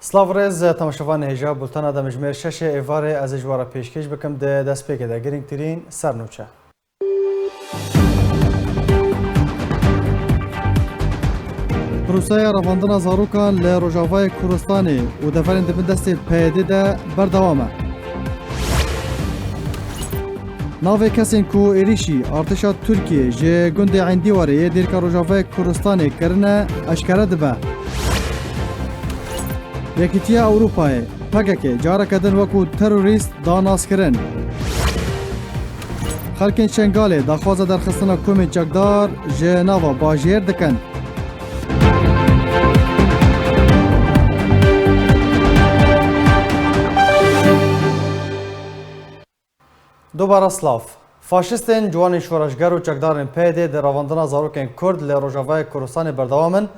سلاورز تماشاوان هجا بولتانا دا مجموعه شش ایواره از اجوار پیشکش بکم ده دست پیک ده گرینگ ترین سرنوچه. پروسه رواندن زاروکان ل روجاوای کوردستانی و دفرین دبن دست پیده ده بردوامه. ناوی کسین کو ایریشی ارتشا ترکیه جه گند عندی واره دیرکا روجاوای کوردستانی کرنه اشکره دبه. یکیتیا اروپای پاکه جاره کدن وکو تروریست داناس کرن. خلکن شنگاله داخوازه در خستنا کومی جگدار جه ناوا باجیر دکن. دوباره سلاف فاشیستین جوان شورشگر و چکدارن پیده در رواندن زاروکن کرد ل روجاوای کوردستان بردوامن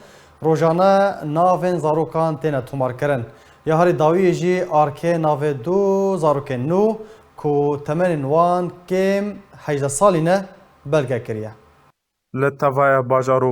روزانه ناوین زاروکان تینه تومار کرن یا هری داوی جی آرکه ناو دو زاروکن نو کو تمن وان کم 18 سالی نه بلگه کریه. لطفای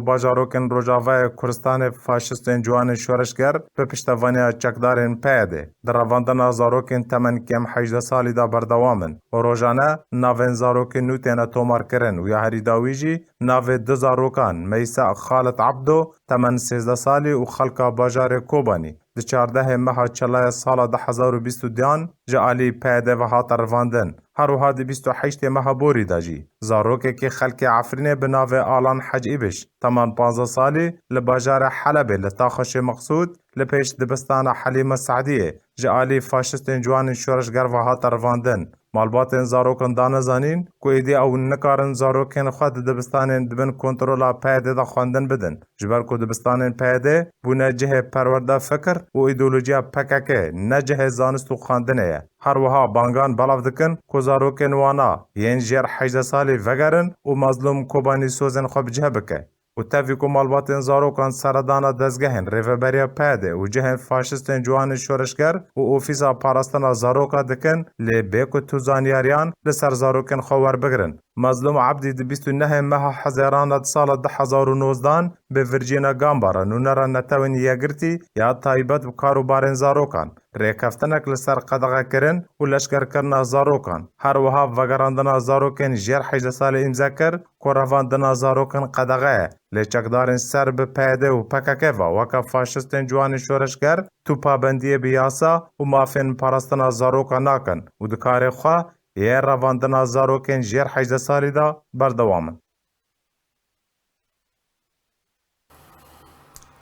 باجاروکن روجاوای کوردستان فاشیستین جوان شورشگر به پشتوانی چکدارن پیده در رواندن زاروکن تمن کم 18 سالی دا بردوامن و روزانه ناوین زاروکن نو تینه تومار کرن و یا هری داوی جی ناو دو زاروکان میسا خالد عبدو تمن 13 سالی و خلقا باجار کوبانی د 14 ماه چلای سال 2022 جالی پیده و هات رواندن هر وها د 28 ماه بوری داجی زاروکه که خلق عفرینه بناو آلان حج ایبش تمن 15 سالی لباجار حلبه لتاخش مقصود لپیش دبستان حلیم سعدیه جالی فاشیستین جوان شورشگر و هات رواندن مالباتن زاروکن دانه زانین کو ایدی او نکارن زاروکن خود دبستان دبن کنترولا پیده دا خواندن بدن جبر کو دبستان پیده بونه جه پرورده فکر و ایدولوژیا پککه نجه زانست و خواندنه هر وها بانگان بلاف دکن کو زاروکن وانا ین جر 18 سالی وگرن و مظلوم کوبانی سوزن خوب جه بکه و تفی کو مالباتن زاروکان سردانا دزگهن ریفبریا پیده و جهن فاشیستین جوان شورشگر و اوفیسا پاراستنا زاروکا دکن لی بیکو توزانیاریان لسر زاروکن خوار بگرن. مظلوم عبدی د 29 ماه حزیران سال 2019 به ورجینا گامبارا نونرا نتاون یگرتی یا تایبت و کاروبارن زاروکان ریکفتنک لسر قدغه کرن و لشکر کرنا زاروکان هر وها وگراندنا زاروکن جر 18 سال امضا کر کو رواندنا زاروکن قدغه لچکدارن سر به پیده و پککه و وکا فاشیستین جوان شورشگر تو پابندی بیاسا و مافین پارستنا زاروکا ناکن و دکار خواه یه رواندنا زاروکن جر 18 سالی دا بردوامن.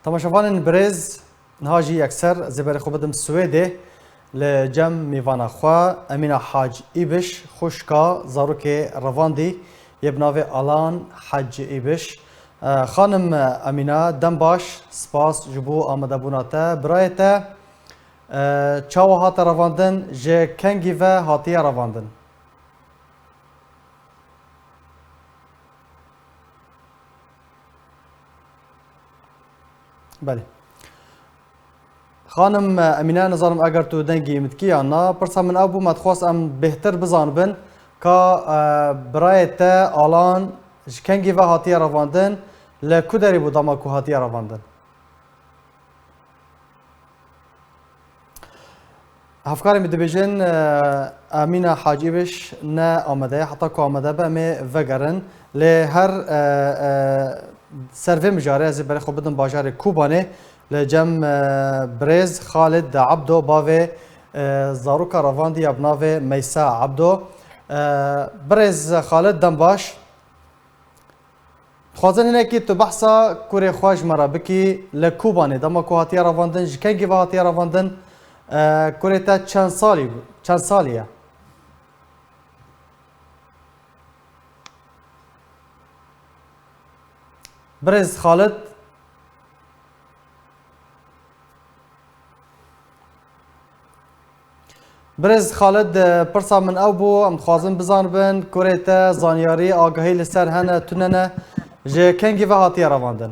تماشاوان برز نهاجی اکثر زبر خوبدم سویده لجم میوانا خوا امینه حاج ایبش خوشکا زاروک رواندی یبناوی آلان حج ایبش خانم امینه دنباش سپاس جبو آمده بوناته برایته چاو هات رواندن جه کنگی و هاتی رواندن بله خانم امینه نظرم اگر تو دنگی متکی آنا پرسا من ابو مدخواست ام بهتر بزان بن که برایت آلان کنگی و هاتی رواندن لکو داری بود اما که هاتی رواندن هفکاری می دبیجن امینه حاجی بش نه آمده حتی که آمده به می وگرن لی هر سروی مجاره از برای خوب بدن باجار کوبانه لجم برز خالد عبدو باوی زاروکا رواندی ابناوی میسا عبدو برز خالد دنباش خوازن اینه که تو بحثا کوری خواج مرا بکی لکوبانه دما که هاتی رواندن جکنگی و هاتی رواندن کوری تا چند سالیه برز خالد برز خالد پرسا من او بو ام خوازن بزان بن کوریتا زانیاری آگاهی لسر هنه توننه جه کنگی و هاتی رواندن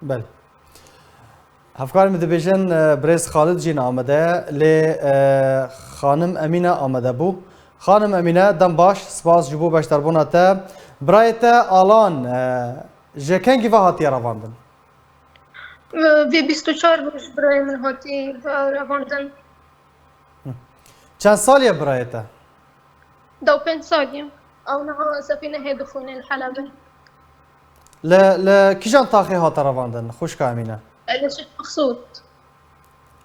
بله هفکار می دبیجن برز خالد جین آمده لی خانم امینه آمده بو خانم امینه دم باش سپاس جبو بشتر بوناته برایت آلان جکنگی و هاتی رواندن وی 24 روز برای من هاتی رواندن. چند سالیه برایت؟ 5 سالیم. او نها سفینه هدفون الحلبة. کیجان تاخی هات رواندن خوش که امینه؟ لشيخ مقصود.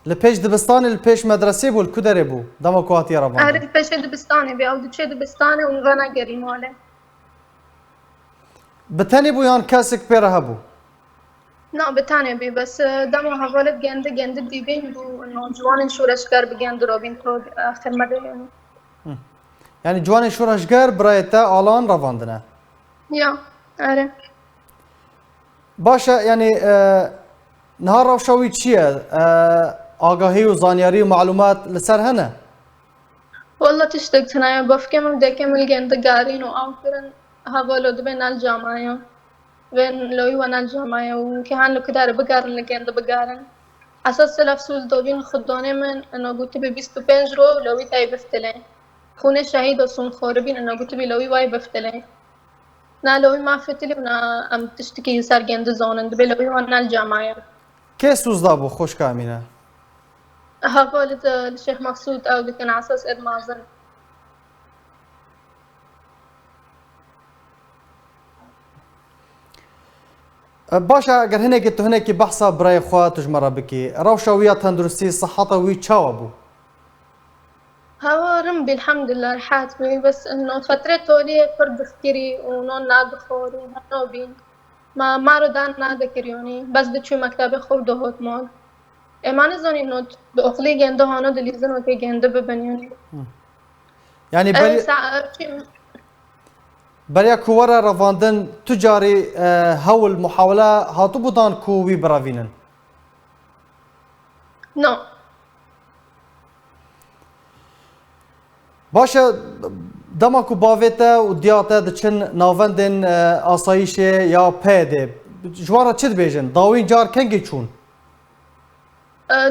لپیش دبستانی لپیش مدرسه بود کدره بود دما کو هاتی رواندن؟ أعرف بيش دبستاني بي أو دشي دبستاني وغنا قري ماله. بتنی بو یان کسک پیره بو؟ نا بتاني بي بس دمو هغولت جند ديبين بو إنه جوان شورش كار بجند روبين تو آخر مرة يعني. یعنی جوان شورشگر برایت آلان رواندنه؟ يا أعرف. باشه یعنی نهار روشاوی چیه؟ آگاهی و زانیاری و معلومات لسر هنه؟ والله تشتاق تنايا بفكم دكم الجند قارين وآخرن هغولو دبين الجامعة. وين لوي وانا الجامعة وكهان لو كدار بقارن الجند بقارن. أساس الأفسوس دوبين خدوني من إنه قلت بي 25 رو لوي تاي بفتلين. خونه شهيد وصون خوربين إنه قلت بي لوي واي بفتلين. نا لوي ما فتلي ونا أم تشتكي يسار جند زونن دبي لوي وانا الجامعة. که سوزدا بو خوش که امینه؟ هقولت الشيخ مقصود أو دكان عساس إدمازن. باشه اگر هنگی تو هنگی بحثا برای خواه تجمره بکی روشاویه تندرستی صحتا وی چاوا بو؟ هوا رمبي الحمد لله رحات بي بس إنه فترة تولي فرد فكري ونون ناد خوري هنو بين ما ردان ناد كريوني بس دشوي مكتبة خود هوت مال ما نزوني إنه بأقلي جنده هانو دليزن وكي جنده ببنيوني یعنی برای کواره رواندن تجاری هول محاوله هاتو بودان کووی براوینن؟ نو باشه دما کو باویته و دیاته دچن ناوندن آسایشه یا پیده جوارا چید بیجن؟ داوین جار کنگی چون؟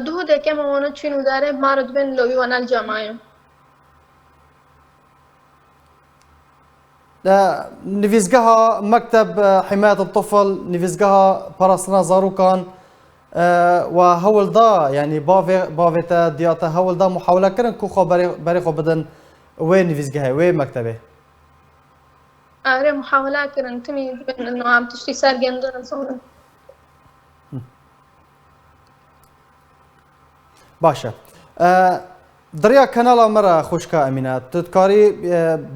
دو دكم وانا تشينو داره ما رد بين لوي وانا الجامعة نفيزقها مكتب حماية الطفل نفيزقها براسنا زاروكان وهول دا يعني بافيتا دياتا هول دا محاولة كرن كو خو بري خو بدن وين نفيزقها وين مكتبه محاولات كرن تمي بين انه عم تشتي سار جندنا صورا باشا دریا کانالا مرا خوشکا امینه تدکاری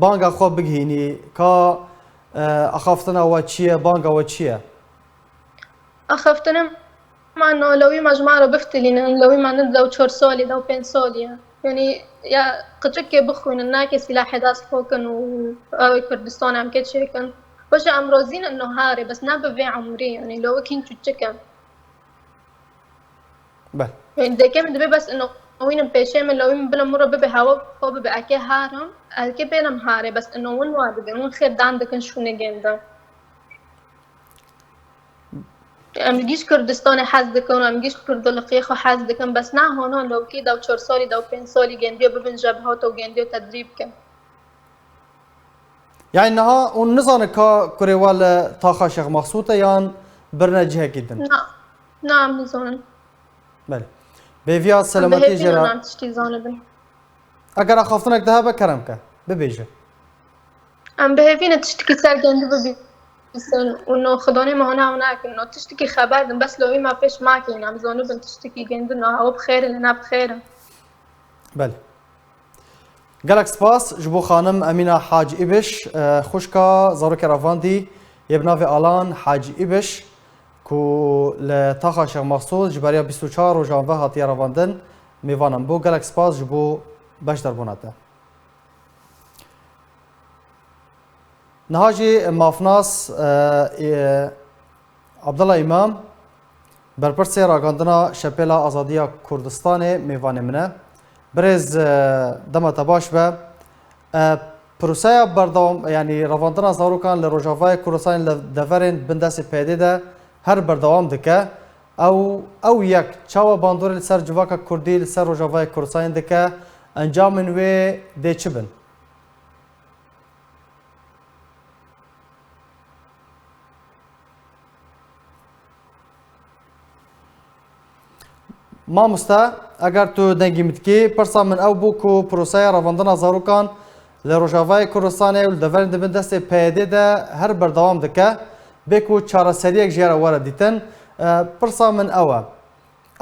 بانگا خواب بگهینی که اخافتنا و چیه بانگا و چیه اخافتنا مع انه لوي مجموعة بفتلين لوي ما ندلو 4 سالي دو 5 سالي يعني يا قتك بخون الناكي سلاح داس فوكن و كردستان عم كد شيكن وش امروزين انه هاري بس نابا في عمري يعني لو كنت تشكن بله يعني ده كم دبي بس انه وين بيشي من لو وين بلا مرة ببي هوا هو ببي اكي هارم اكي بينم هاري بس انه وين واد وين خير دان دكن شو نجندا ام جيش كردستان حز دكن ام جيش كردلقيخ حز دكن بس نا هون لو كي دو 4 سالي دو 5 سالي جنديو ببن جبهات وجنديو تدريب كم يعني انها ونظن كوريوال طاقة شيخ مقصودة يان برنامجها جدا نعم نظن بله بيفيا سلامتي جرا نعم تشتي زانبن اگر اخافتنك دهبه كرمك ببيجه ام بهفين تشتكي سر جندو ببي وانه خدوني ما هنا هناك انه تشتكي خبر بس لو ما فيش معك يعني عم زانبن تشتكي جندو انه هو بخير اللي انا بخير بله قالك سباس جبو خانم امينه حاج ابش خوشكا زاروك رافاندي يبنافي الان حاج ابش كو لطاقه شيخ مقصود جبريا 24 وجانفه هاتي رافاندن ميوانم بو قالك سباس جبو باش دربوناته نهاجي مافناس عبد الله امام برپرسی راگاندنا شپیلا آزادی کردستان میوان منه برز دمت باش به پروسه بردوام یعنی رواندن زاروکان لروجاوای کردستان لدورین بندس پیده ده هر بردوام دکه او یک چاوا باندور سر جواکا کردی سر روجاوای کردستان دکه انجام و ده چبن مامۆستا ئەگەر تو دەنگی متکی پرسا من ئەو بوو و پرۆسەیە ڕەڤاندنا زارۆکان لە ڕۆژاوای کوردستانê û li deverên dibin destê PYD de her berdewam dike bê ku çareseriyek ji re were dîtin pirsa min ew e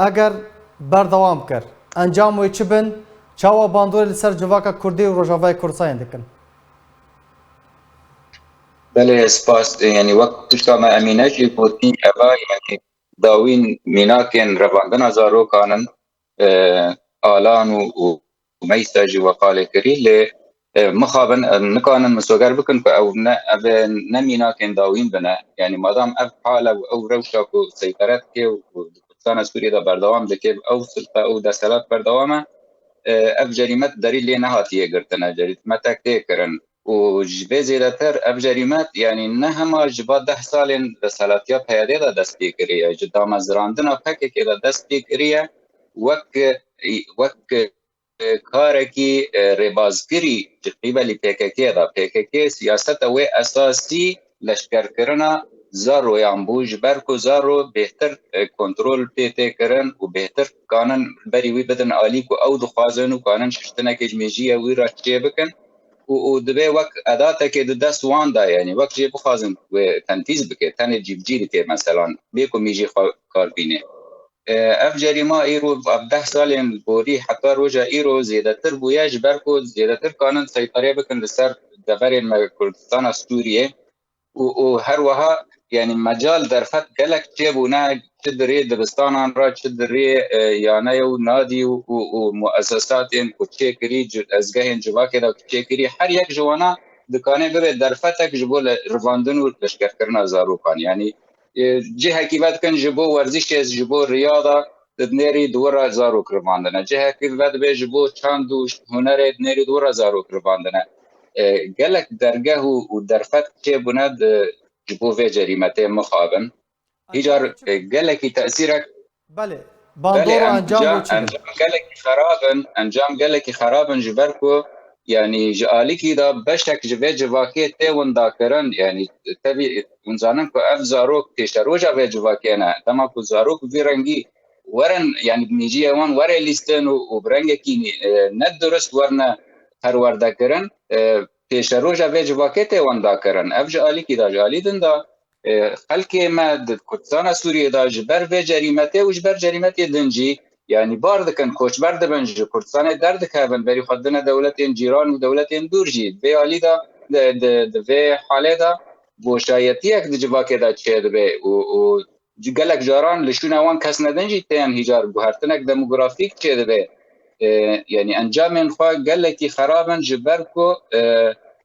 eger berdewam kir encam wê çi bin çawa bandorê li ser civaka Kurdî û Rojavayê Kurdistanê dikin بله سپاس یعنی وقت تشتا ما امینه جی گوتی اوا یعنی داوین میناکن رواندن زاروکانن آلان و میساجی وقاله کری لی مخابن نکانن مسوگر بکن که او نه میناکن داوین بنا یعنی مادام اف حاله او روشا کو سیطرت که و کردستان سوریه دا بردوام دکه او سلطه او دستلات بردوامه اف جریمت داری لی نهاتیه گرتنه جریمت تکتیه کرن و جبه زیادتر اف جریمت یعنی نه همه جبا 10 سال رسالتیا پیاده دا دست پی کریه جدا مزراندنا پکه که دا دست پی کریه وک کارکی ربازگری جقیبه پیککی دا پیککی سیاست و اساسی لشکر کرنا زارو یانبوج برکو زارو بهتر کنترل پیته کرن و بهتر کانن بری وی بدن آلی کو او دخوازن و کانن ششتنه که جمیجیه وی را چه بکن و دبي وك اداتك دست واندا يعني وقت جي بخازن تنفيذ بك تاني جيب جيري مثلا بيكو ميجي كاربيني اف جريمه ايرو 10 سال بوري حتى روجا ايرو زيادتر بويا جبركو زيادتر كانن سيطره بكن لسر دبرين كردستان سوريا و هر وها يعني مجال درفت گلک چبونه چدری دبستانان را چدری یانه و نادی و مؤسسات این کوچکری ازگاه جواکه دا کوچکری هر یک جوانا دکانه به درفتک جبول رواندن و لشکر کردن زاروکان یعنی جهه کی بعد کن جبو ورزش از جبو ریاضه دنری دورا زاروک رواندن جهه کی بعد به جبو چاند و هنر دنری دورا زاروک رواندن گلک درگه و درفت چبونه جبو في جريمتين مخابن هجر قالك تأثيرك بله باندورو انجام قالك خرابن جبركو يعني جالك دا بشك جبه جواكي تي وندا كرن يعني تبي ونزانن كو اف زاروك تشروجا في جواكينا تما كو زاروك في رنگي ورن يعني بنيجي وان ورا ليستن وبرنگي كي ندرست ورنا هر وردا كرن تشروجا في جواكي تي وندا كرن اف جالك دا جاليدن دا خلقی ما کردستان سوریه دا جبر و جریمته و جبر جریمته دنجی یعنی باردکن کوچبر دبن کردستان درد کردن بری خدنا دولت جیران و دولت دورجی به علی دا و حاله دا بوشایتی یک جواکه دا چه به و گلک جاران لشون وان کس ندنجی تن هجار بهرتنک دموگرافیک چه به یعنی انجام خو گلکی خرابن جبر کو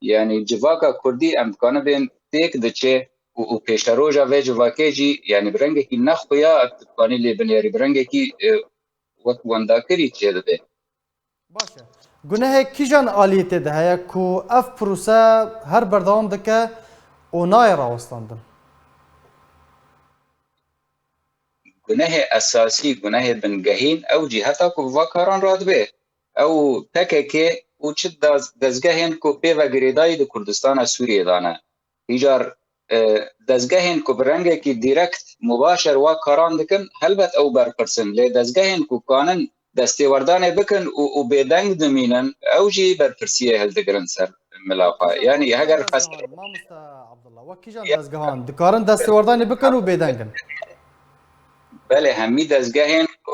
یعنی جواکا کردی امکانه بین تک دچه و پیشروجا و جواکیجی یعنی برنگه کی نخویا اتقانی لی بنیاری برنگه کی وقت ونداکری چه ده باشه گناه کیجان آلیت ده هیا کو اف پروسه هر بردوام دکه و نای راوستاندن گناه اساسی گناه بنگهین او جهتا کو وکاران راد به او تکه و چه دزگهین کو پیو گریدای د کردستان سوریه دانه ایجار دزگهین کو برنگه کی دیرکت مباشر و کاران دکن هلبت او برپرسن لی دزگهین کو کانن دستی وردانه بکن و بیدنگ دمینن او جی برپرسیه هل دگرن سر ملاقا یعنی اگر فصل ما مستا عبدالله وکی جان دزگهان دکارن دستی وردانه بکن و بیدنگن بله همی دزگهین کو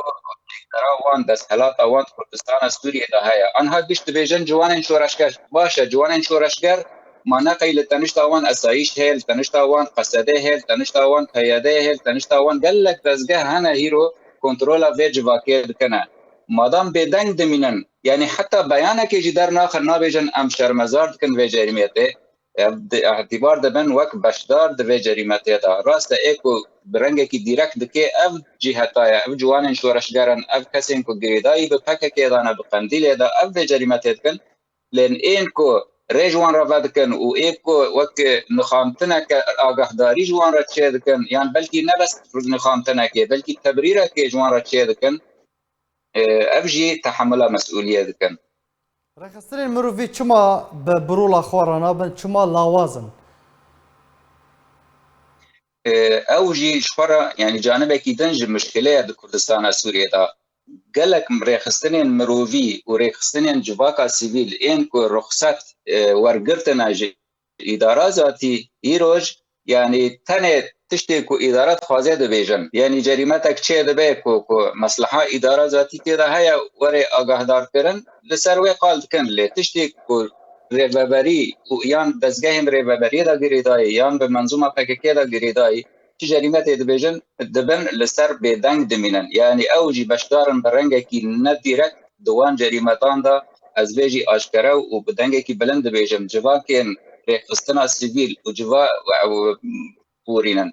وان دست هلات وان کردستان سوریه ده هیا آنها گشت بیجن جوانن شورشگر باشه جوانن شورشگر مناقي لتنشتاوان اسايش هيل تنشتاوان قصده هيل تنشتاوان قياده هيل تنشتاوان قال لك دزگه هنا هيرو كنترولا في جواكير كنا مادام بدنگ دمينن يعني حتى بيانك جدار ناخر نابجن ام شرمزار كن في جريمته اعتبار دبن وك بشدار د في جريمته دا راست ايكو برنگه کی ديركت دكي اف جهتايا اف جوانن شورشگرن اف كسين کو گريداي بپکه كيدانا بقنديل دا اف في جريمته كن لين انكو رجوان را ودکن و ایکو وقت نخامتنه که آگاهداری جوان را چه دکن یعنی بلکی نه بس نخامتنه که بلکی تبریره که جوان را چه دکن افجی تحمل مسئولیت دکن رخصترین مروفی چما برولا خوارنا بن چما لاوازن اوجی شفرا يعني جانبه کی دنج مشكله د کردستان سوریه دا قالك ريخستنين مروفي وريخستنين جواكا سيفيل إنكو رخصت ورقرتنا إدارة ذاتي إيروج يعني تاني تشتكو إدارات خوازي دبيجن يعني جريمتك چه دبي كو مصلحة إدارة ذاتي كده هيا وري آگاهدار کرن لسروي قال كن لي تشتكو ريبابري يان دزگاهم ريبابري دا گريداي يان بمنظومة PKK دا گريداي چه جريمت دبيجن دبن لسر بدنگ دمينن يعني اوجي بشدارن برنگكي نديرك دوان جريمتان دا از بيجي اشكره وبدنگكي بلند بيجم جواكين ريخستنا سيفيل وجوا بورينن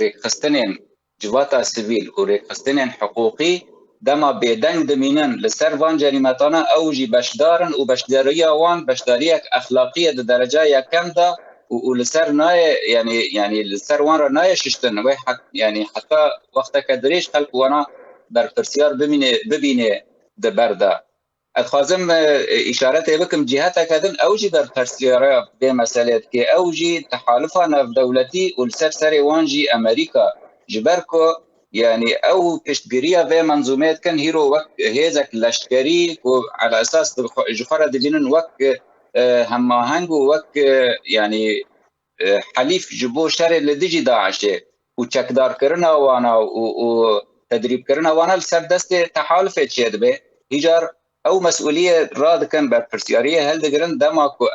ريخستنين جواتا سيفيل وريخستنين حقوقي دما بدنگ دمينن لسر وان جريمتانا اوجي بشدارن وبشداريا وان بشداريك اخلاقية درجة يكم دا ولسر ناي يعني لسر وان را ناي ششتن وي يعني حتى وقتك دريش خلق وانا در فرسيار ببينه دبردا اتخازم اشارات بكم جهتك هذن اوجي در فرسيار بمسألة كي اوجي تحالفها نف دولتي ولسر سري وانجي امريكا جبركو يعني او پشتگیریا و منظومات كان هيرو وقت هيزك لشكري على اساس جخرة دبينن وقت هماهنگ وقت يعني حليف جبو شر لديجي داعشه وچکدار کرنا وانا وتدريب کرنا وانا لسر دست تحالف تشيد به هجار او مسؤوليه راد كان برسياريه هل دگرن دماكو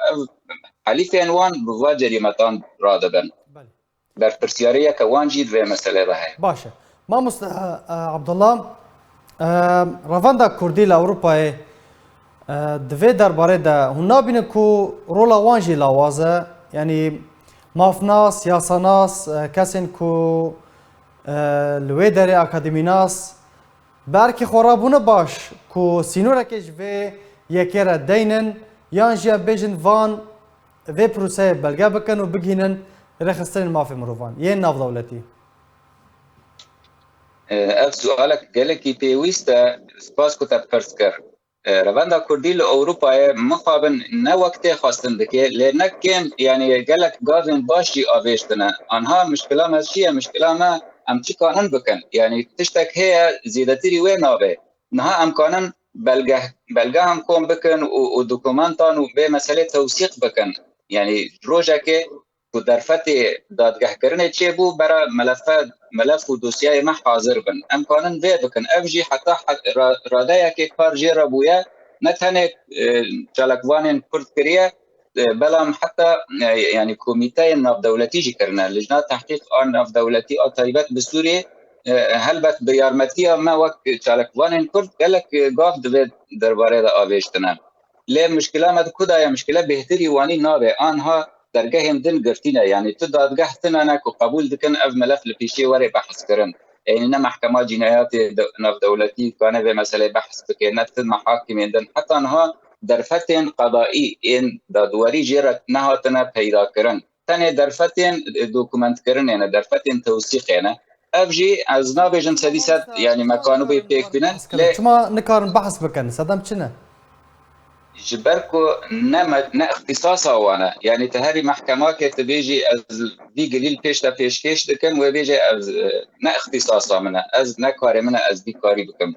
حليف انوان بوا جريمتان رادبن برسياريه كوانجي في مساله ده باشه ما عبد الله رافاندا كردي لاوروبا دوی درباره ده هون نبینه کو رولا وانجی لاوازه یعنی مافناس یاساناس کسین کو لوی داره اکادمیناس برکی خورابونه باش کو سینورکش و یکیره دینن یانجیا بیجن وان و پروسه بلگه بکن و بگینن رخصتن مافی مروفان یه ناف دولتی اف سؤالك قالك بيويستا سباس كتب فرسكر رواندا كردي لأوروبا مخابن نا وقت خواستن دكي لأنك كان يعني قالك قاضين باشي آويشتنا انها مشكلة ما شيء مشكلة ما ام چي كانن بكن يعني تشتك هي زيادتي وين آوه نها امكانن بلغه هم كون بكن ودوكومنتان وبمسألة توثيق بكن يعني روجاكي ودرفت دادگاه کرنه چه بو برای ملف و دوسیه ما حاضر بن امکانن وی بکن افجی حتی راده که کار جیره بویا نتنه چالکوانین کرد کریه بلام حتى يعني كوميتي ناف دولتي جي كرنا لجنة تحقيق ناف دولتي طيبات بسوريا هلبت بيارمتيا ما وقت چالکوانین کرد قالك قاف درباره دا آویشتنا ليه مشكلة ما كدا يا مشكلة بهتري واني نابه آنها درگاه دن گرتینه يعني تو دادگاه تنانا کو قبول دکن اف ملف لپیشی وری بحث کرن يعني نه محكمة جنايات ناف دولتي كان به مسألة بحث بكين نفتن محاكم دن حتى انها درفتين قضائي ان دادواري جيرت نهاتنا پیدا کرن تاني درفتين دوكومنت کرن يعني درفتين توثيق يعني افجي از نابجن سديسات يعني مكانو بي بيك بنا شما نكارن بحث بكن صدام چنه جبركو نا اختصاصا وانا يعني تهري محكمة كتبيجي از دي قليل بيش لا بيش كيش دكم وبيجي از نا اختصاصا منها از نا كاري منها از دي كاري بكم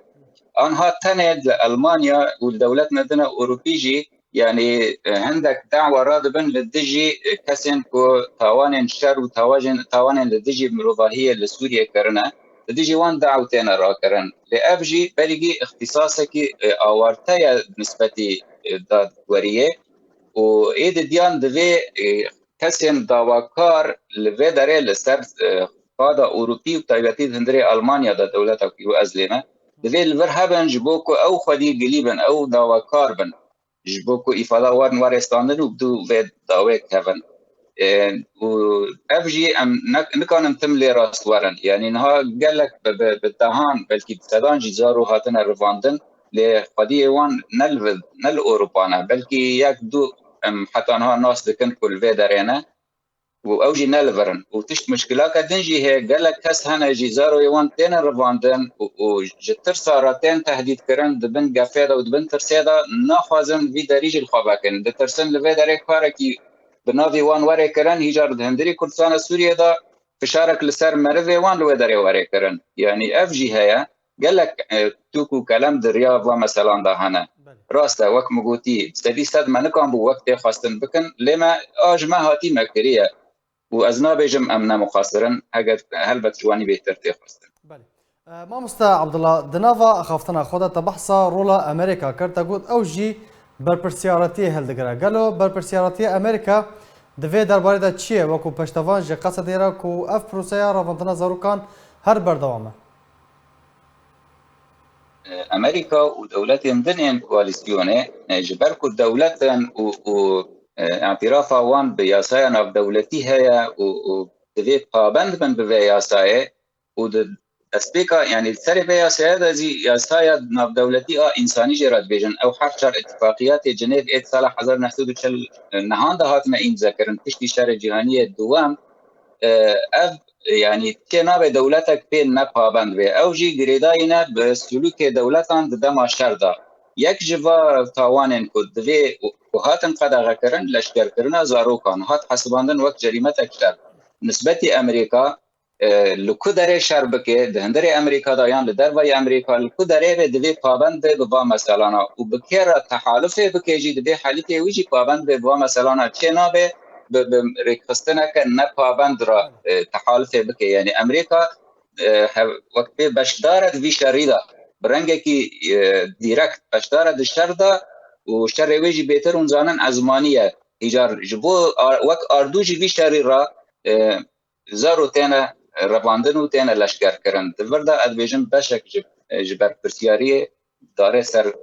انها تند المانيا والدولات مدنة اوروبيجي يعني عندك دعوة رادبا للدجي كسن كو تاوان شر وتاوان للدجي مروفاهية لسوريا كرنا لدجي وان دعوتين راكرن لأبجي بلغي اختصاصك اوارتايا نسبتي داد وریه و اید دیان دوی کسین داواکار لوی داره لسر قادا اوروپی و تایبتی هندری آلمانیا دا دولتا کیو ازلیمه دوی لور هبن جبوکو او خودی گلیبن او داواکار بن جبوکو ایفادا وارن وارستاندن و بدو وی داویک هبن و افجي ام نكانم تملي راس ورن يعني نها قال لك بالدهان بلكي بتدان جزارو هاتنا رفاندن لقضيه وان نل اوروبانا بلكي ياك دو حتى انها ناس دكن كل فيدرينا واوجي نلفرن وتشت مشكله كدنجي هي قال لك كاس هنا جزارو يوان تين رفاندن وجتر صارتين تهديد كرن دبن قافيدا ودبن ترسيدا ناخذن في دريج الخباكن دترسن لفيدري كاركي بنافي وان وري كرن هجار هندري كردستان سوريا دا فشارك لسر مرفي وان لو دري وري كرن يعني اف جي هيا قال لك توكو كلام دريا ومثلا ده هنا راسته وقت مقوتي سدي صد ما نكون بوقت خاصن بكن لما ما هاتي مكريه وازناب جم امنا مقاصرا هل بتجواني بيتر تخاصن ما مستا عبد الله دنافا خافتنا خودت تبحثا رولا امريكا كرتا قلت اوجي برپرسیارتی هلدگره گلو برپرسیارتی امریکا دوی درباره دا چیه وکو پشتوان جه قصد ایرا کو اف پروسه راوندنا زاروکان هر بردوامه امريكا ودولات ضمن كواليسيونه جبركو دولات و اعترافا وان بياسايا دولتي هي و دفي قابند من بياسايا و اسبيكا يعني السري بياسايا دزي ياسايا ناف دولتي انساني جرات بيجن او حرشر اتفاقيات جنيف ات صالح حزر نحسود تشل نهان دهاتنا ان ذكرن تشتي شر جهانيه الدوام اف يعني كنا بدولتك بين نقابند به او جي جريداينا بسلوك دولتان دما شردا یک جوا تاوانن کد دوی وهاتن قد غکرن لشکر کرنا زاروکان هات حسباندن وقت جریمه اکثر نسبت امریکا لکودره شربکه دهندره امریکا دایان لدروی امریکا لکودره به دوی پابند به با مثلا و بکر تحالف بکجی دوی حالیت ویجی پابند به با مثلا چنا به بريكستنا كان نبابند را تحالف بك يعني امريكا وقت بشدارة في شريدة برنجكي ديركت بشدارة الشرطة وشر ويجي بيتر ونزانن ازمانية ايجار جبو وقت اردوجي في شريرة زارو تينا رباندنو تينا لشكر كرن دفردا ادبيجن بشك جبر برسيارية داره سر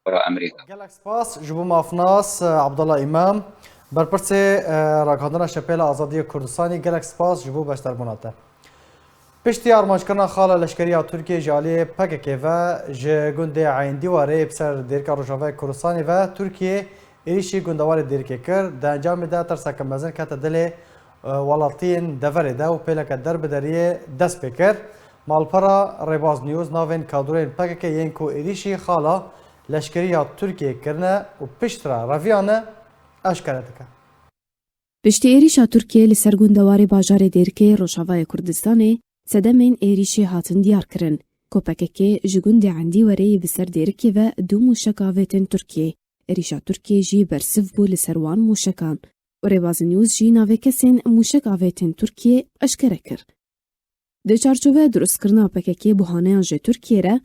برا امريكا گلک سپاس جبو مافناس عبد الله امام برپرسه راکاندنا شپیل آزادی کردستانی گلک سپاس جبو بشتر بوناته پشتی آرمانجکرنا خاله لشکری ترکیه جالی پکک و جگنده عین دیواره بسر دیرکا روژاوه کردستانی و ترکیه ایشی گندوار دیرکه کرد در انجام ده ترسک مزن که دل ولاتین دوره ده و پیلک درب دریه دست بکر مالپرا ریباز نیوز ناوین کادرین پکک ینکو ایشی خاله لشکری ترکیه کرنه و پشترا رویانه اشکرتکه. پشتی ایریشا ترکیه لسر گوندوار باجار دیرکه روشاوای کردستانه سدمین ایریشی هاتن دیار کرن. کوپککه جگوند عندی وری بسر دیرکه و دو موشک آویتن ترکیه. ایریشا ترکیه جی برسف بو لسروان موشکان. و ریواز نیوز جی ناوه کسین موشک آویتن ترکیه اشکره کر. ده چارچوبه درست کرنا پککه بوهانه آنجه ترکیه را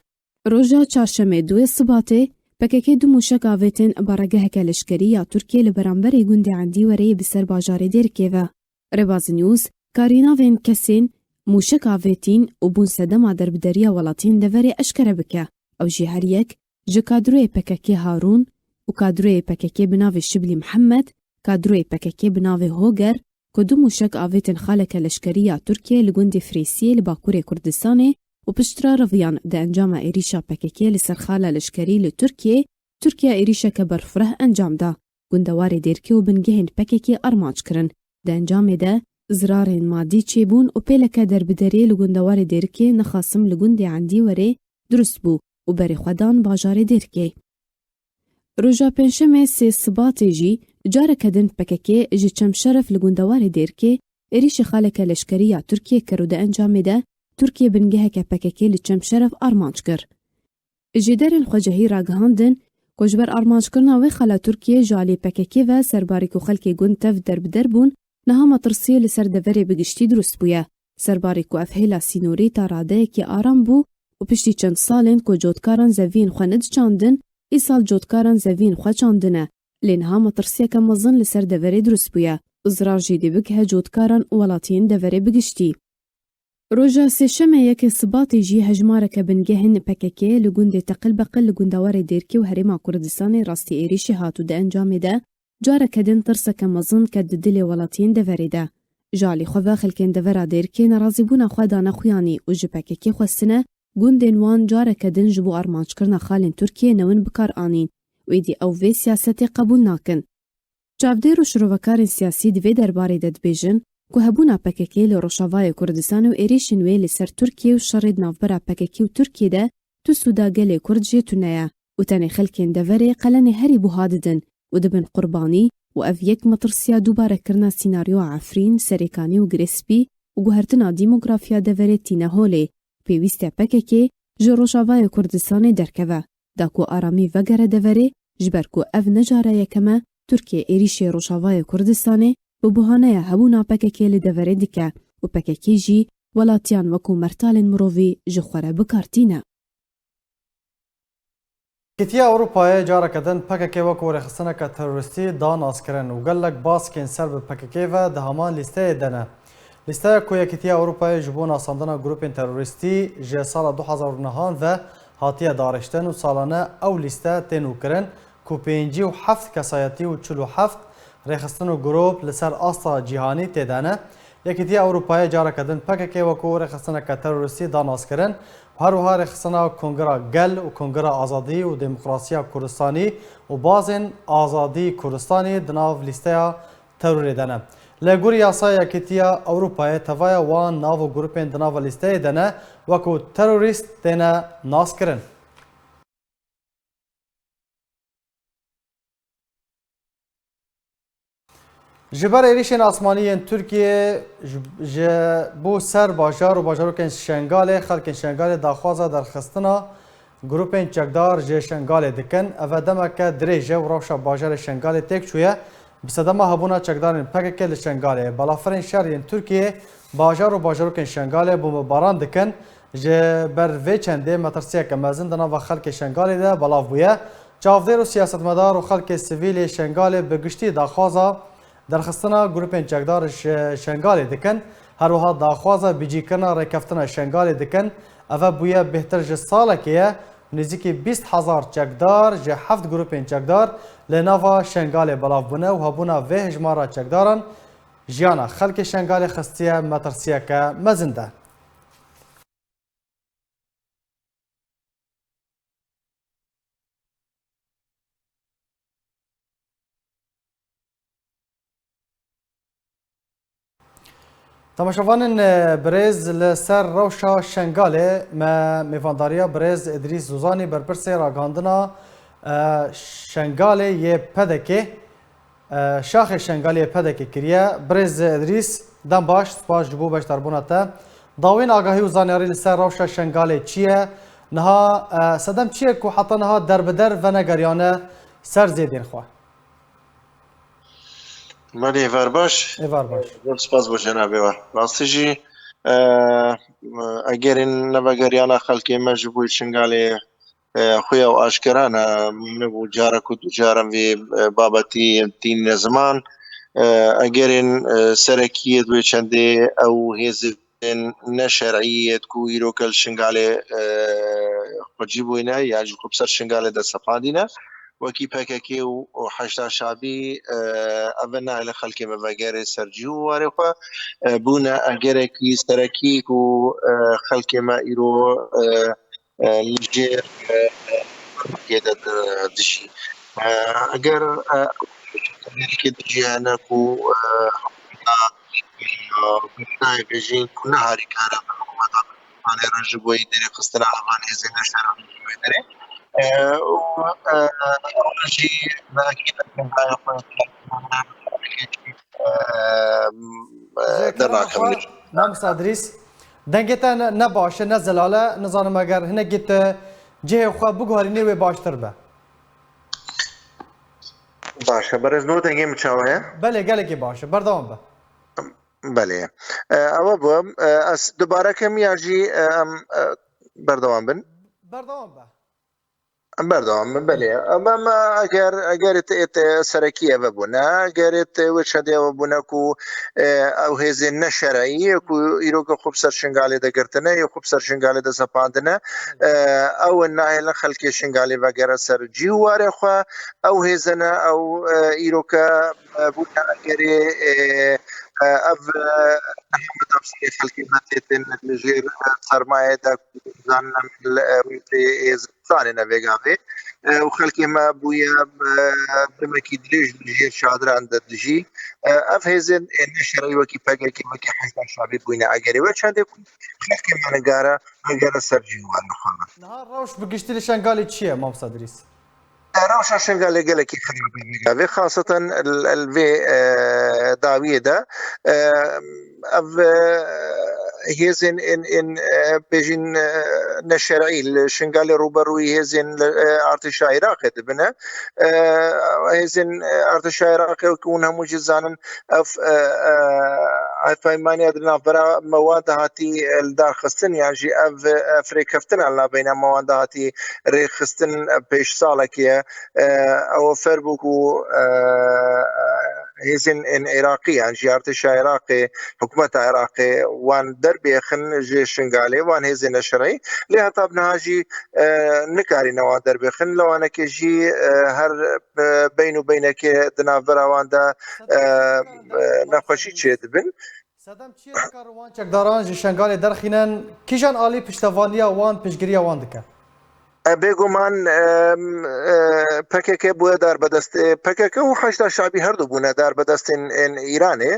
روژا چارشمه دوی صباته پککه دو موشک آویتن بارگه که لشکری یا ترکیه لبرانبری گوند عندی وری بسر باجار دیرکه و ریواز نیوز کارینا وین کسین موشک آویتین و بون سدما دربدریا ولاتین دوری اشکره بکه او جی هر یک جه کادروی پککه هارون و کادروی پککه بناو شبلی محمد کادروی پککه بناو هوگر که دو موشک آویتن خالک لشکری یا ترکیه لگوند فریسیه لباکور کردستانه و پشترا رویان ده انجام ایریشا پککه لسرخاله لشکری لترکیه ترکیه ایریشا که برفره انجام ده گوندوار دیرکه و بنگهن پککه ارماج کرن ده انجام ده زرارین مادی چیبون و پیلکه دربدری لگوندوار دیرکه نخاسم لگوند عندی وره درست بو و بری خودان باجار دیرکه روژا پنشمه سی صباتی جی جاره کدن پککه جی چم شرف لگوندوار دیرکه ایریش خالک لشکری یا ترکیه کرو ده انجام ده ترکیه بنگه که پککه لچم شرف آرمانج کر. جدارن خوجهی راگهاندن کجبر آرمانج کرنا و خلا ترکیه جالی پککه و سرباری کو خلکی گون تف درب دربون نها مطرسیه لسر دوری بگشتی درست بویا. سرباری کو افهیلا سینوری تا راده که آرام بو و پشتی چند سالن کو جودکاران زوین خواند چاندن ای سال جودکاران زوین خوا چاندنه. لینها مطرسیه که مزن لسر دوری درست بویا. ازرار جیدی بگه جودکاران ولاتین دوری بگشتی. روژا سێشەمە یەکێ سباتێژی هەژمارەکە بنگەهن پەکەکێ لە گوندێ تەقل بەقل لە گونداوارێ دێرکی و هەرێما کوردستانی ڕاستی ئێریشی هاتوو دە ئەنجامێدا جارەکەدن ترسەکە مەزن کە ددلێ وڵاتیان دەڤەرێدا. ژالی خۆڤە خەلکێن دەڤەرا دێرکێ نەڕازیبوونا خوا دانەخویانی و ji پەکەکێ خۆستنە گوندên wan carekەدin ji bo armançkirina xalên Tirkiyê newin bikar anîn û êdî ew vê siyasetê qebûl nakin. Çavdêr û şirovekarên siyasî di vê derbarê de dibêjin ku hebûna PKK li Rojavayê Kurdistanê û êrişên wê li ser Tirkiye û şerê navbera PKK û Tirkiyeyê tu sûda gelê Kurd jê tune ye û tenê xelkên deverê qelenê herî buha didin û dibin qurbanî û ev yek matirsiya dûbarekirina sînaryoya Efrîn, Serêkanî û Girêspî û guhertina dîmografiya deverê tîne holê پێویستە پەکێکێ ji Rojavayê Kurdistanê derkeve da ku aramî vegere deverê ji ber ku ev ne cara yekeme Tirkiye êrişê Rojavayê Kurdistanê bi buhaneya hebûna pekekê li deverê dike û pekekê jî welatiyan wekû mertalên mirovî ji xwe re bikartîne. Ketiya Ewropayê careke din PKK wekû rêxistineka terorîstî danazkirin û gelek baskên ser bi PKK ve di heman lîsteyê de ne. Lîsteya ku Yekîtiya Ewropayê ji bo nasandina grûpên terorîstî ji sala 2009 ve hatiye dariştin û salane ew lîste tên û kirin ku 57 kesayetî û 47 rêxistin û grûp li ser asta cîhanî têde ne. Yekîtiya Ewropayê careke din PKK wekû rêxistineka terorîstî danazkirin her wiha rêxistina Kongera Gel û Kongera Azadî û Demokrasiya Kurdistanî û bazên Azadî Kurdistanî di nav lîsteya terorê de ne. Li gorî yasaya Yekîtiya Ewropayê tevaya wan nav û grûpên di nava lîsteyê de ne wekû terorîst têne naskirin. Ji ber êrişên asmanî Tirkiye ji bo ser bajar û bajarokên Şengalê xelkên Şengalê daxwaza derxistina grûpên çekdar ji Şengalê dikin. Ev demeke dirêj e û rewşa bajarê Şengalê têk çûye bi sedema hebûna çekdarên PKK li Şengalê. Balafirên şeriyên Tirkiye bajar û bajarokên Şengalê bombebaran dikin ji ber vê çendê metirsiyeke mezin di nava xelkê Şengalê de belav bûye. Çavdêr û siyasetmedar û xelkê sivîlê Şengalê bi giştî daxwaza derxistina grûpên çekdar Şengalê dikin. Her wiha daxwaza bicîkirina rêkeftina Şengalê dikin. Ev bûye bêhtir ji salekê ye nêzîkî 20,000 çekdar ji 7 grûpên çekdar li nava Şengalê belav bûne û hebûna vê hejmara çekdaran jiyana xelkê Şengalê xistiye metirsiyeke mezin de. Temaşevanên birêz li ser rewşa Şengalê me mêvandariya birêz İdrîs Zûzanî berpirsê ragandina Şengalê yê pedekê şaxê Şengalê pedekê kiriye. Birêz İdrîs dem baş spas ji bo beşdarbûna te. Dawên agahî û zanyarî li ser rewşa Şengalê çi ye? Niha sedem çi ye ku heta niha derbider venegeriyane ser zêdên xwe? Malê ver baş. Êvar baş. Spas bo cenabê we. Rastî jî egerên nevegeriyana xelkê me ji bo Şengalê xuya û aşkera ne nebû carek û du caran vê babetî tîne ziman. Egerên serekiyê wê çendê ew hêzên neşerîyê ku îrokel Şengalê xwecî bûyne ya ji xwe bi ser Şengalê destsepadîne. وەکی PKK و حەشدا شابی ئەڤە نایە خەڵکی مەڤەگەرێ سەرجی و وارێخوا بوونە ئەگەرێکی سەرەکی و خەڵکێمە ئیرۆ لژێر کێدە دژی ئەگەر ئەگەرێکی دژیانە و بێژین کو نەهاری کارە بەڵێ ڕژ بۆی دەرێ خستنا ئەوان هێزێ نەشارە دەرێ ورجي ما أكيد مام سادریس دنگت نه باشه نه زلاله نظام اگر هنه گیت جه خو بگوهرینه و باشتر به باشه برز نو دنگی مچاوه بله گله کی باشه بردام به بله اما بوم از دوباره کم یاجی بردوام بن بردام به بردوام بله اما اگر سرکیه و بنا اگر وشده و بنا کو او هزه نشرعی کو ایرو که خوب سر شنگالی ده گرتنه یا خوب سر شنگالی ده سپاندنه او نایل خلک شنگالی و گر سر جیواره خو او هزه نه او ایرو که بنا اگر اف احمد افسری خلکی متیتن لجیر سرمایه دا زانم زانه نویگاوی و خلکی ما بویا بمکی دریج لجیر شادران دجی اف هزن نشری وکی پگه کی وکی حسن شابی بوینه اگری و چنده خلکی ما نگاره سرجیوان نخواهد نهار روش بگشتی لشنگالی چیه مام سادریس؟ روشا شنگالی گله کی خرابی میگه خاصة الوی داویه ده هێزن بێژین نەشەرعی شنگالی ڕوبەڕووی هێزن ئارتشا عێراقێ دەبنە هێزن ئارتشا عێراقێ وەکوون هەمووی زانن ئەفەیمانیا ناوبەرە مەواد هاتی دارخستن یانژی فڕێکەفتن ئەلابینە مەواد هاتی ڕێخستن پێش ساڵێکیە ئەوە فەربووک و هێزن عێراقی یانژی ئارتشا عێراقێ حکوومەت عێراقێ وان دەربێخن ژێ شنگالێ وان هێزن نەشەرعی لێ هەتا بنەهاژی نکارینەوە دەربێخن لەوانەکێژی هەر بین و بینەکێ دناڤەراواندا نەخۆشی چێ دەبن سەدەم چیە دەکا ڕوان چەکداران ژە شنگالێ دەرخینەن کیژان ئالی پشتەڤانیە وان پشتگیریە وان دکە بێگومان پەکێکێ بووە دار بەدەست پەکەکە و حەشتا شعبی هەردوو بوونە دار بەدەستین ئیرانێ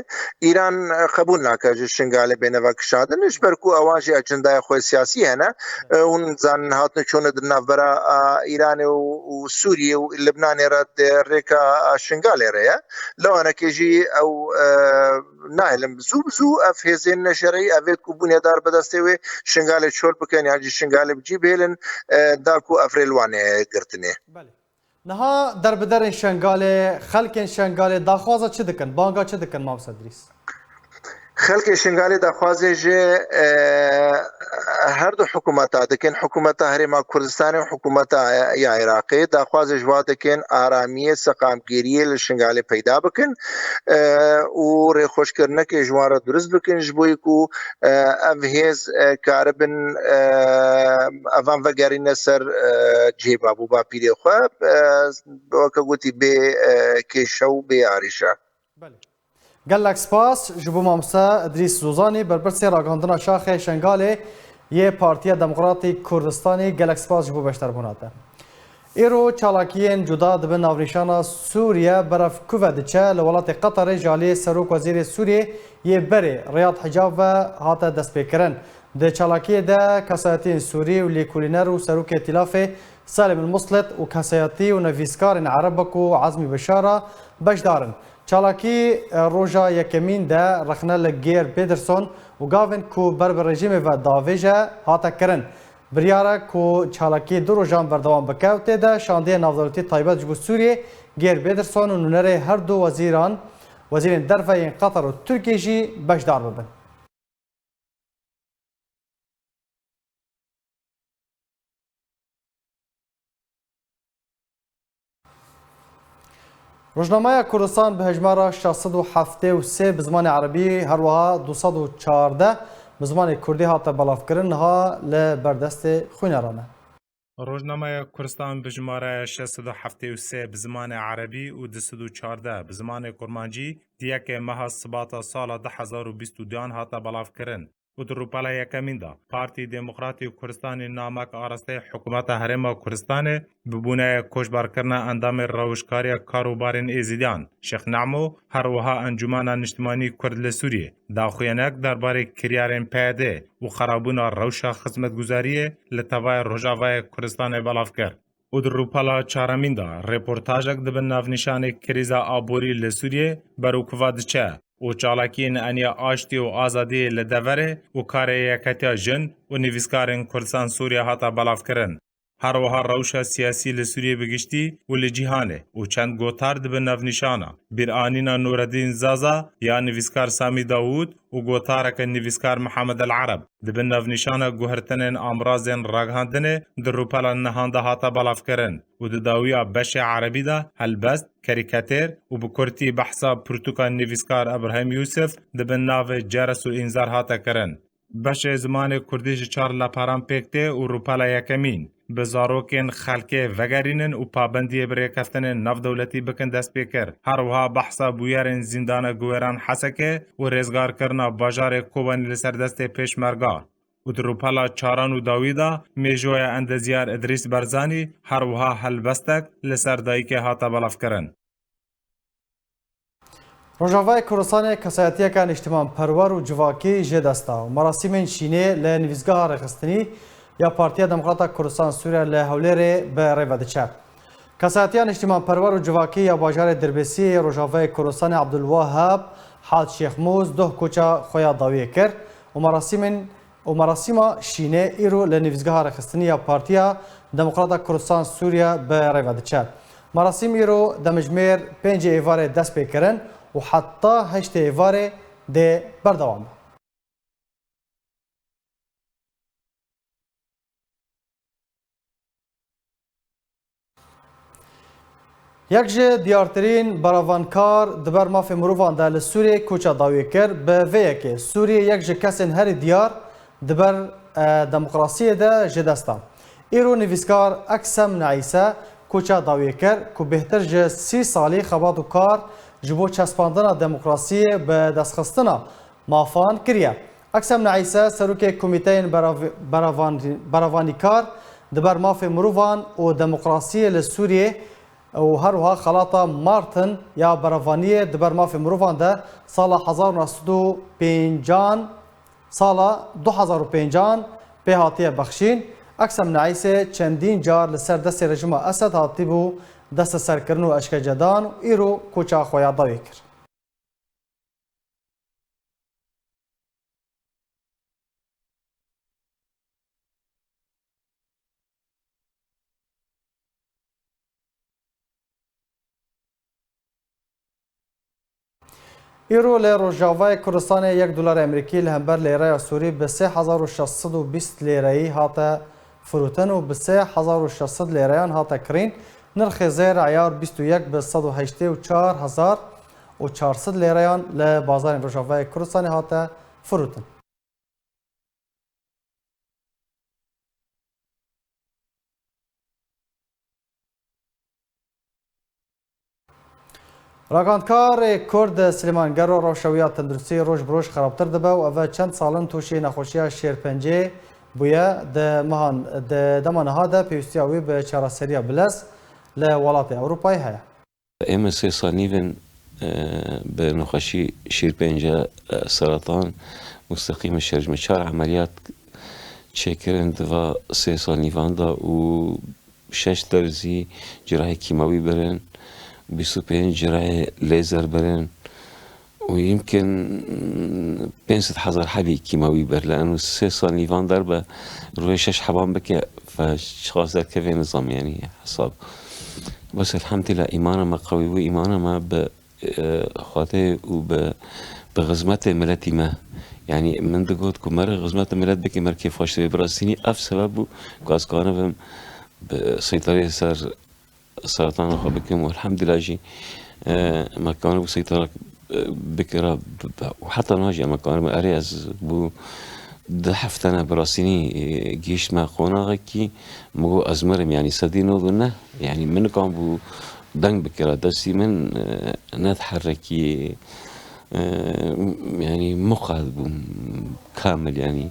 ئیران قبول ناکە شنگالێ بێنەوە کشادنش بەرکو ئەوانژی ئەجندای خۆی سیاسی هەنە هون زانن هاتنە چۆنە ناوبەرە ئیرانێ و سووریە و لبنانێرە ڕێکە شنگالێرەیە لەوانەکێژی ئەو نایلم زوو ئەف هێزێن نەشەرەی ئەوێت و بوونێ دار بەدەستێوێ شنگالێ چۆر بکەن یانجی شنگالێ بجی بێلن داکو ئەفرێلوانێ گرتنێ نها دەربدەرên شنگالێ خەلکên شنگالێ داخوازە چ dikin banga çi dikin Mam Sedrîs خەلکی شنگالێ داخوازێژێ هەردوو حکوومەتا دەکەن حکوومەتە هەرێما کوردستانی و حکوومەتە یا عێراقی داخوازێژ وا دەکەن ئارامیە سەقامگیریە لە شنگالێ پەیدا بکەن و ڕێخۆشکردنەکەی ژوارە دروست بکەن ji بۆی و ئەv هێز کارە بن ئەڤان vەگەڕینە سەر جێبابوو باپیرێخوا وەکە گوتی بێ کێشە و بێ ئاریشە gelek spas ji bo Mamsa Edrîs Zozanê berpirsê ragihandina şaxê Şengalê yê Partiya Demokratîk Kurdistanê gelek spas ji bo beşterbûna te. Îro çalakiyên cuda dibin navnîşana Sûriye berevkuve diçe li welatê Qetarê ji aliyê Serok Wezîrê Sûriyê yê berê Riyad Hicab ve hate destpêkirin. Di çalakiyê de kesayetiyên Sûrî û lêkolîner û Serokê Tîlafê Selim el-Muslit û kesayetî û nevîskarên Erebek û Azmî Bişara beşdarin. Çalakî roja yekemîn de rexne li Geir Pederson û gavên ku ber bi rejimê ve davêje hate kirin. Biryare ku çalakî du rojan berdewam bike û tê de şandiyê navdewletî taybet ji bo Sûriyê Geir Pederson û nûnerê her du wezîrên derve yên Qatar û Tirkiye jî beşdar bibin. روزنامه کردستان به هجمارا 673 به زمان عربی هر وها 214 به زمان کردی هات بلاف کردن ها لبردست خوینرانه. روزنامه کردستان به هجمارا 673 به زمان عربی و 214 به زمان کرمانجی دیک ماه سبات سال 2022 هات بلاف کردن. و در روپالا یکمین دا پارتی دموکراتی کردستان نامک آراسته حکومت هرم کردستان ببونه کشبار کردن اندام روشکاری کاروبارین ایزیدان شیخ نعمو هر وها انجمن اجتماعی کرد لسوریه داخوینک درباره کریارین پیاده و خرابون روشا خدمتگزاری لتوای روجاوای کردستان بلاف کرد. و در روپالا چارمین دا رپورتاجک دبن نافنشان کریزا آبوری لسوریه بروکواد چه و چالاکین انیا آشتی و آزادی لدوره و کار یکتیا جن و نویسکارن کردستان سوریه هاتا بلاف کرن. هر وها روشا سیاسی لسوریه بگشتی و لجیهانه و چند گوتار دبن نفنشانا بیر آنینا نوردین زازا یا نویسکار سامی داوود و گوتارک نویسکار محمد العرب دبن نفنشانا گوهرتنین امراضین راگهاندنه در روپالا نهانده هاتا بلاف کرن و داویا بش عربی دا هلبست کاریکاتیر و بکرتی بحثا پرتوکا نویسکار ابراهیم یوسف دبن ناو جرس و انذار هاتا کرن. بش زمان کردیش چار لپاران پکته و روپالا یکمین به زاروکین خلکه وگرینن و پابندی بری کفتن نف دولتی بکن دست پیکر. هر وها بحثا بویارن زندان گویران حسکه و رزگار کرنا باجار کوبانی لسر دست پیش مرگا. و در روپالا چاران و داویدا میجوی اندزیار ادریس برزانی هر وها هلبستک لسر دایی که هاتا بلاف کرن. روجاوای کردستان کسایتیه که اجتماع پرور و جواکی جدستا و مراسم شینه لنویزگاه رخصتنی یا پارتیا دموکرات کردستان سوریه لحولیر به ریودچه. کسایتیان اجتماع پرور و جواکی یا باجار دربسی روجاوای کردستان عبدالوهاب حاج شیخ موز ده کوچه خویا داویه کرد ومراسم شینه ایرو لنویزگاه رخستنی پارتیا دموکراتا کردستان سوریا به ریواد چه مراسم ایرو دمجمیر 5 ایوار دست پیکرن و حتی 8 ایوار ده بردوام. یک جه دیارترین براوانکار دبر مافی مروفان ده لسوریه کوچا داوی کرد به ویه که سوریه یک جه کسین هر دیار دبر دموکراسی ده جدستان. ایرو نویسکار اکسم نعیسه کوچا داوی کرد که بهتر جه 30 سالی خبات و کار جبو چسباندن دموکراسی به دستخستنا مافان کریه. اکسم نعیسه سروک کمیتین براوانیکار دبر مافی مروفان و دموکراسی لسوریه و هروها خلاطه مارتن یا براوانی دبر مافی مروفان ده سال 2005 به هاتیه بخشین. اکسم نعیسه چندین جار لسر دست رژیم اسد هاتی بو دست سرکرن و اشکجدان و ایرو کوچا خویا داوی کرد. ایرو لروجاوای کردستان $1 امریکی لهمبر لیره سوری به 3620 لیره هاته فروتن و به 3600 لیره هاته کرین. نرخ زیر عیار 21 به 184,400 لیره لبازار روجاوای کردستان هاته فروتن. راگاندکار کرد سلیمانگر و روشویات تندرستی روش بروش خرابتر دبه و اوه چند سالن توشی نخوشی شیرپنجه بویه دمان ها ده پیوستی اوی به چراسریا بلس لولات اروپای هیا. ایم 3 سال نیون به نخوشی شیرپنجه سرطان مستقیم شرجم 4 عملیات چکرند و 3 سال نیوان دا و 6 درزی جراحی کیماوی برن 25 جراحة ليزر برن ويمكن 5,000 حبي كيماوي بر لأنه 3 سال نيفان ضربة روي 6 حبان بكي فشخاص ذا كيف نظام يعني حساب بس الحمد لله إيمانا ما قوي وإيمانا ما بخاطئ وبغزمات ملتي ما يعني من دقوت كمرة غزمات ملت بكي مركي فاشتوي براسيني أف سببه كاس كانوا بسيطرة سر سرطان خبكم والحمد لله جي ما كانوا بسيطرة بكرة وحتى ناجي ما كانوا أريز بو دحفتنا براسيني جيش ما قونا كي مو أزمرم يعني سدينو ذنه يعني من كان بو دنگ بكرة دسي من نتحركي يعني مقعد كامل يعني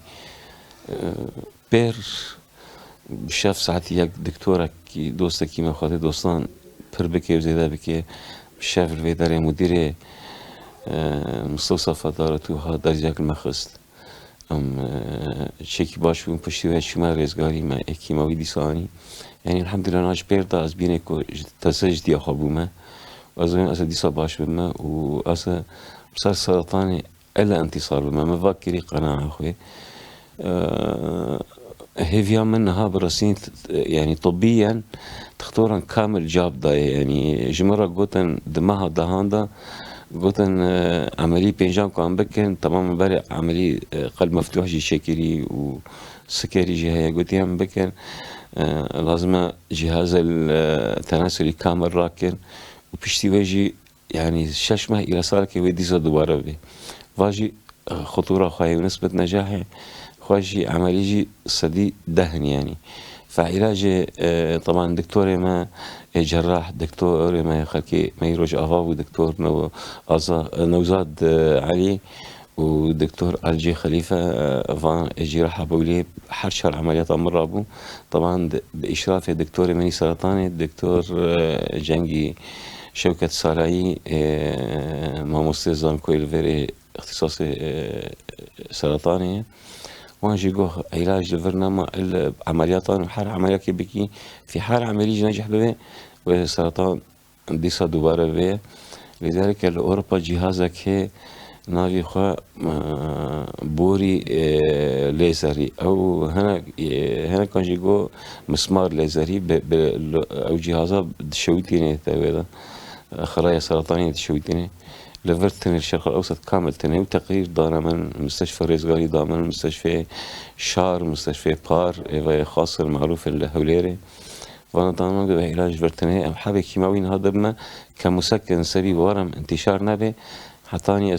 بير شاف ساعتي يك دكتورة كي دوستا كي ما خاطر دوستان پر بكي وزيدا بكي شاف الفيداري مديري مستوصفة دارتوها درجاك المخصل شكي باش بون پشتوها شما رزگاري ما اكيماوي دي ساني يعني الحمد لله ناش بيردا از بينه كو تسج دي خابوما وازوين اسا ديسا باش بما واسا بصار سرطاني الا انتصار بما مفكري قناعة اخوي هيفيا منها براسين يعني طبيا تختورن كامل جاب دا يعني جمرة قوتن دماها دهاندا قوتن عملية بينجام كان بكن تمام بري عملية قلب مفتوح جي شكري وسكري جي هيا قوتي هم بكن لازم جهاز التناسلي كامل راكن وبشتي ويجي يعني ششمه إلى صارك ويديزا دوباره بي واجي خطورة خواهي ونسبة نجاحي خواجي عمليجي صدي دهن يعني فعلاج طبعا دكتور ما جراح دكتور ما خلكي ما يروج أغاو ودكتور نوزاد علي ودكتور الجي خليفة فان جراحة بولي حرشر عمليات مرة أبو طبعا بإشراف دكتور مني سرطاني الدكتور جنجي شوكة صالحي ماموستي زان كويل فيري اختصاصي سرطاني وانجي جوه علاج البرنامج العمليات حال عمليات بكي في حال عملية نجح به وسرطان ديسا دوباره به لذلك الأوروبا جهازك هي ناوی خوا بوری لیزری او هنا کانجی گو مسمار لیزری او جهازا دشويتيني تاويدا خلايا سرطانية دشويتيني لفرتني الشرق الأوسط كامل تني وتقرير دانا من مستشفى ريزغاري دانا من مستشفى شار مستشفى بار إيفا خاص المعروف الهوليري وانا دانا بعلاج فرتني أم حابة كيماويين هذا بما كمسكن سبيل ورم انتشار نبي حتى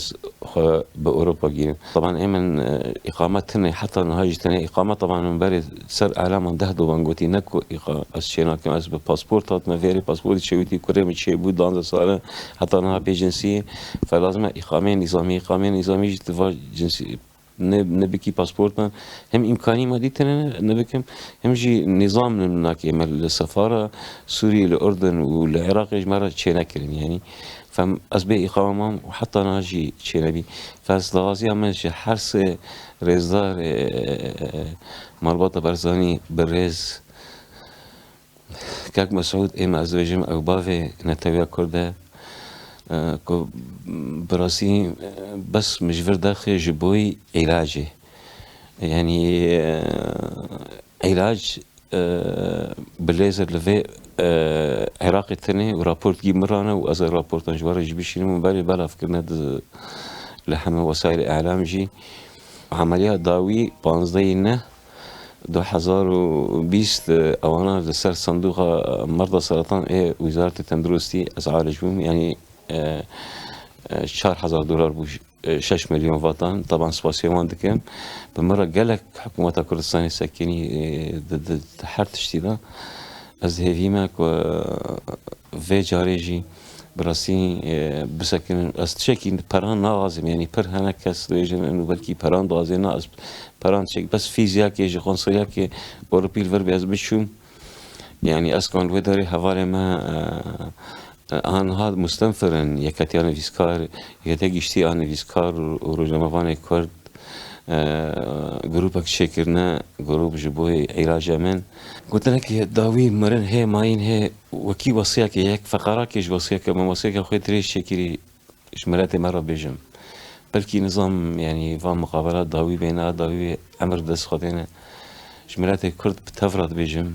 بأوروبا جينا طبعا ايمن اقامتنا حتى نهاجتنا اقامه طبعا من بري سر اعلام دهدو بانغوتي نكو اشينا كما اسب باسبورتات ما فيري باسبورت شويتي كريم تشي بود دان صار حتى نها بيجنسيه فلازم اقامه نظامي تفا جنسي نبكي باسبورتنا هم امكاني ما ديتنا نبكم هم جي نظام هناك السفاره سوريا الاردن والعراق مره تشيناكرين يعني فم أسبق إقامة وحتى ناجي تشينبي فاستغاثي عملش حرس رزدار مربوطة برزاني بالرز كاك مسعود إما أزواجم أو بافي نتويا كرده براسي بس مش داخل جبوي علاجي يعني علاج بالليزر لفي عراقي تاني ورابورت جيب مرانا وأزر رابورت نجوار جبيشين من بالي بلا فكرنا لحمة وسائل الإعلام جي عمليات داوي بانزدينا 2020 أوانا لسر صندوق مرضى سرطان وزارة التندرستي أزعالجهم يعني $4,000 بوش 6 مليون فاتان طبعا سباسيوان دكم بمرة قالك حكومة كردستان السكيني ضد حرت اشتدا از هيفيمك و في جاريجي براسي بسكن استشكي بران نازم يعني پر هنا كس ريجن انه بلكي بران دازينا از بران شيك بس فيزياء كي جخونسيا كي اوروبي الفرب از بشوم يعني اسكن ودري حوالي ما آن هاد مستنفرن یکتیان ویسکار یکتیگشتی آن ویسکار و روزنامه‌وان کرد گروپ شکرنا گروپ جبوی علاج من قلت لك داوي مرن هي ماين هي وكي وصيك ياك فقرا كيش وصيك ما وصيك اخوي تريش شكري شمراتي مره بيجم بلكي نظام يعني فان مقابلات داوي بينا داوي امر دس خدينا شمراتي كرد بتفرض بيجم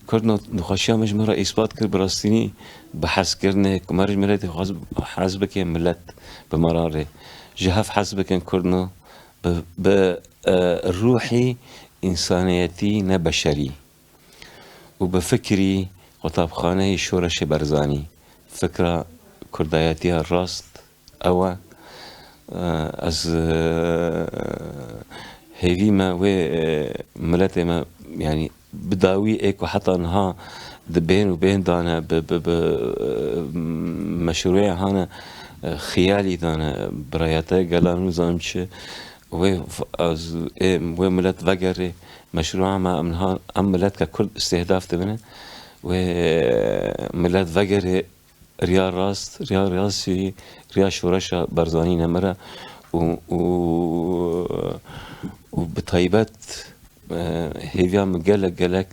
كردنا نخشيا مجمرة إثبات كر براستيني بحث كرنا كمارج ملتي حسبك ملت بمرارة جهاف حسبك كردنا بروحي إنسانيتي نبشري وبفكري وطابخانه شورش برزاني فكرة كرداياتي الراست أو از هيفي ما و ملتي ما يعني بداوي ايك وحتى انها بين وبين دانا مشروع هانا خيالي دانا براياتا قالانو زامش و ملت وقري مشروع ما امنها ام ملت ككل استهداف تبنه و ملت وقري ريال راست ريال راسي ريال شورشا برزاني نمره وبطيبات هيفيا مقلق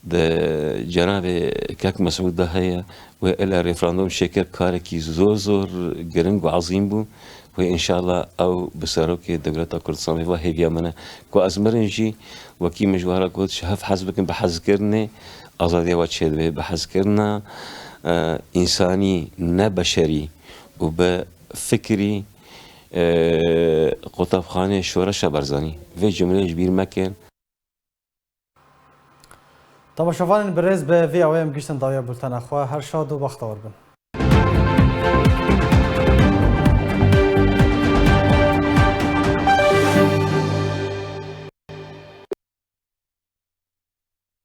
ده جناب كاك مسعود ده هي وإلى ريفراندوم شكل كاركي زور قرنق وعظيم بو وإن شاء الله أو بساروك دولة كردستان بيوا هيفيا منا كو أزمرنجي وكي مجوارا قلت شهف حزبكن بحز كرني أزادي واتشيد بحز كرنا إنساني نبشري وبفكري قطبخانه شورش برزاني في جمله كبير مكان طبعا شوفان برز به في او ام گشتن داویا بولتن اخوا هر شاد و بختور بن